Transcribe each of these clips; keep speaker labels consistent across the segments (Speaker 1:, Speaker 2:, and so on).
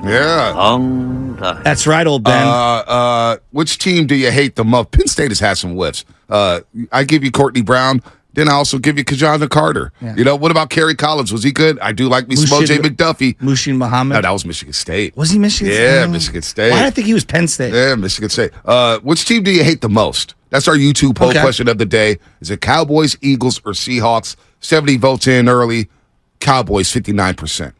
Speaker 1: Yeah.
Speaker 2: Long time.
Speaker 3: That's right, old Ben.
Speaker 1: Which team do you hate the most? Penn State has had some whiffs. I give you Courtney Brown. Then I also give you Kajana Carter.
Speaker 3: Yeah.
Speaker 1: You know, what about Kerry Collins? Was he good? I do like me some O.J. McDuffie.
Speaker 3: Mushin Muhammad.
Speaker 1: No, that was Michigan State.
Speaker 3: Was he Michigan State?
Speaker 1: Yeah, Michigan State.
Speaker 3: Why did I think he was Penn State?
Speaker 1: Yeah, Michigan State. Which team do you hate the most? That's our YouTube poll question of the day. Is it Cowboys, Eagles, or Seahawks? 70 votes in early. Cowboys, 59%.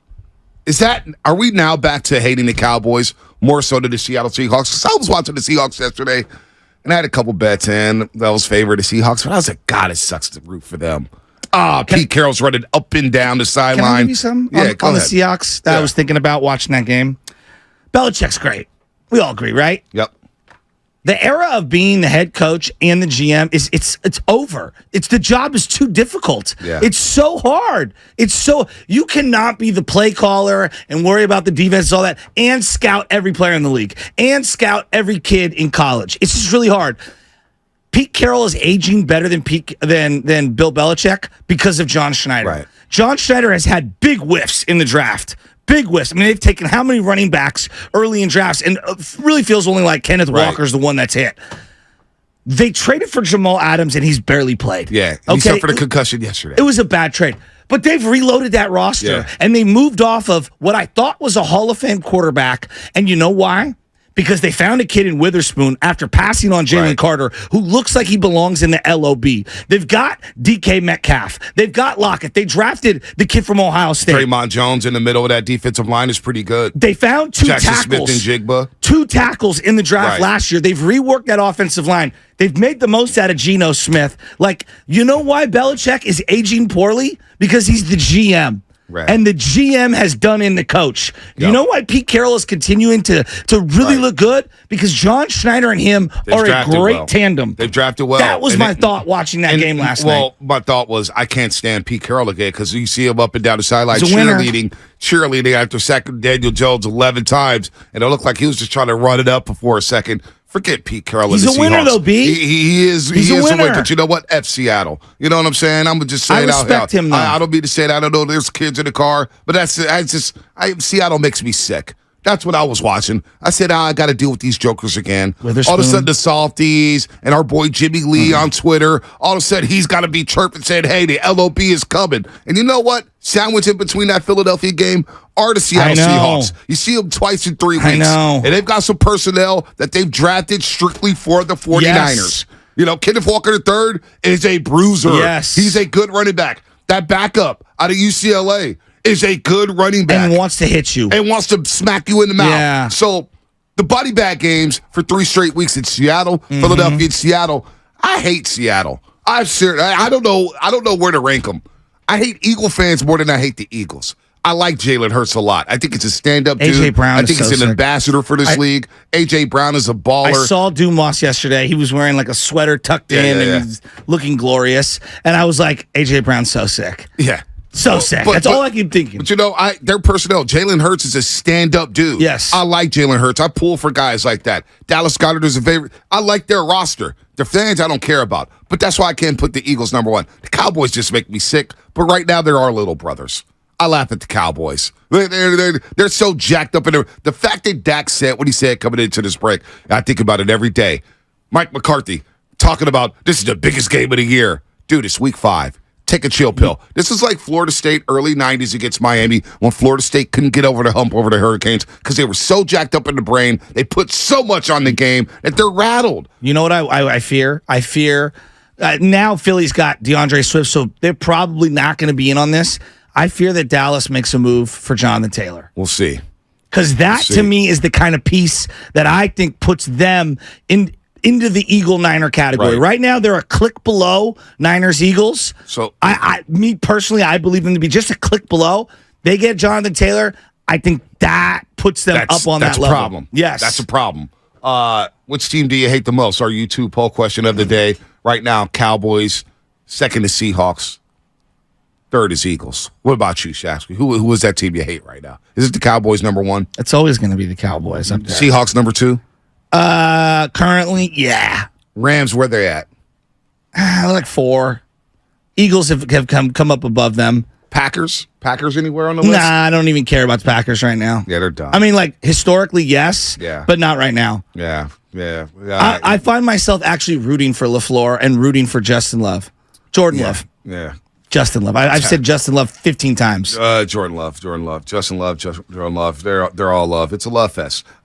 Speaker 1: Are we now back to hating the Cowboys more so than the Seattle Seahawks? Because I was watching the Seahawks yesterday, and I had a couple bets in that was favored the Seahawks, but I was like, God, it sucks to root for them. Pete Carroll's running up and down the sideline.
Speaker 3: Can I give you some on the Seahawks that I was thinking about watching that game? Belichick's great. We all agree, right?
Speaker 1: Yep.
Speaker 3: The era of being the head coach and the GM it's over. The job is too difficult.
Speaker 1: Yeah.
Speaker 3: It's so hard. You cannot be the play caller and worry about the defense and all that and scout every player in the league and scout every kid in college. It's just really hard. Pete Carroll is aging better than Bill Belichick because of John Schneider.
Speaker 1: Right.
Speaker 3: John Schneider has had big whiffs in the draft. Big whiffs. I mean, they've taken how many running backs early in drafts, and it really feels only like Kenneth Walker's the one that's hit. They traded for Jamal Adams, and he's barely played.
Speaker 1: Yeah, he suffered a concussion yesterday.
Speaker 3: It was a bad trade. But they've reloaded that roster, and they moved off of what I thought was a Hall of Fame quarterback. And you know why? Because they found a kid in Witherspoon after passing on Jalen Carter who looks like he belongs in the LOB. They've got DK Metcalf. They've got Lockett. They drafted the kid from Ohio State.
Speaker 1: Draymond Jones in the middle of that defensive line is pretty good.
Speaker 3: They found
Speaker 1: Jackson Smith and Jigba.
Speaker 3: 2 tackles in the draft last year. They've reworked that offensive line. They've made the most out of Geno Smith. Like, you know why Belichick is aging poorly? Because he's the GM.
Speaker 1: Right.
Speaker 3: And the GM has done in the coach.
Speaker 1: Yep.
Speaker 3: You know why Pete Carroll is continuing to really look good? Because John Schneider and him are a great tandem.
Speaker 1: They've drafted well.
Speaker 3: That was my thought watching that game last night.
Speaker 1: Well, my thought was I can't stand Pete Carroll again because you see him up and down the sideline cheerleading after sacking Daniel Jones 11 times, and it looked like he was just trying to run it up before a second. Forget Pete Carroll.
Speaker 3: He's a winner, though, B.
Speaker 1: He is a winner. But you know what? F Seattle. You know what I'm saying? I'm just saying
Speaker 3: I respect him, though.
Speaker 1: I don't mean to say that. I don't know. There's kids in the car, but Seattle makes me sick. That's what I was watching. I said, I got to deal with these jokers again. All of a sudden, the softies and our boy Jimmy Lee on Twitter, all of a sudden, he's got to be chirping saying, hey, the LOB is coming. And you know what? Sandwiched in between that Philadelphia game are the Seattle Seahawks. You see them twice in 3 weeks.
Speaker 3: I know.
Speaker 1: And they've got some personnel that they've drafted strictly for the 49ers.
Speaker 3: Yes.
Speaker 1: You know, Kenneth Walker III is a bruiser.
Speaker 3: Yes.
Speaker 1: He's a good running back. That backup out of UCLA is a good running back.
Speaker 3: And wants to hit you.
Speaker 1: And wants to smack you in the mouth.
Speaker 3: Yeah.
Speaker 1: So the body bag games for 3 straight weeks in Seattle, Philadelphia, and Seattle. I hate Seattle. I don't know where to rank them. I hate Eagle fans more than I hate the Eagles. I like Jalen Hurts a lot. I think it's a stand-up dude.
Speaker 3: A.J. Brown
Speaker 1: I think he's an ambassador for this league. A.J. Brown is a baller.
Speaker 3: I saw Dumas yesterday. He was wearing like a sweater tucked in and he's looking glorious. And I was like, A.J. Brown's so sick.
Speaker 1: Yeah.
Speaker 3: So sick. That's all I keep thinking.
Speaker 1: But you know, their personnel, Jalen Hurts is a stand-up dude.
Speaker 3: Yes.
Speaker 1: I like Jalen Hurts. I pull for guys like that. Dallas Goedert is a favorite. I like their roster. Their fans I don't care about. But that's why I can't put the Eagles number 1. The Cowboys just make me sick. But right now, they're our little brothers. I laugh at the Cowboys. They're so jacked up in the fact that Dak said what he said coming into this break. I think about it every day. Mike McCarthy talking about this is the biggest game of the year. Dude, it's week 5. Take a chill pill. This is like Florida State early 90s against Miami when Florida State couldn't get over the hump over the Hurricanes because they were so jacked up in the brain. They put so much on the game that they're rattled.
Speaker 3: You know what I fear? I fear now Philly's got DeAndre Swift, so they're probably not going to be in on this. I fear that Dallas makes a move for Jonathan Taylor.
Speaker 1: We'll see.
Speaker 3: Because that, to me, is the kind of piece that I think puts them into the Eagle-Niner category. Right now, they're a click below Niners-Eagles.
Speaker 1: So,
Speaker 3: me personally, I believe them to be just a click below. They get Jonathan Taylor. I think that puts them up on that level.
Speaker 1: That's a problem.
Speaker 3: Yes.
Speaker 1: That's a problem. Which team do you hate the most? Our YouTube poll question of the day. Right now, Cowboys. Second is Seahawks. Third is Eagles. What about you, Shasky? Who is that team you hate right now? Is it the Cowboys number 1?
Speaker 3: It's always going to be the Cowboys up there.
Speaker 1: Seahawks number 2?
Speaker 3: Currently, yeah.
Speaker 1: Rams, where they at?
Speaker 3: Like 4. Eagles have come up above them.
Speaker 1: Packers anywhere on the list?
Speaker 3: Nah, I don't even care about the Packers right now.
Speaker 1: Yeah, they're done.
Speaker 3: I mean, like, historically, yes,
Speaker 1: Yeah.
Speaker 3: but not right now.
Speaker 1: Yeah.
Speaker 3: I find myself actually rooting for LaFleur and rooting for Justin Love. Jordan Love.
Speaker 1: Yeah.
Speaker 3: Justin Love. I've said Justin Love 15 times.
Speaker 1: Jordan Love, Justin Love, Jordan Love. They're all love. It's a love fest.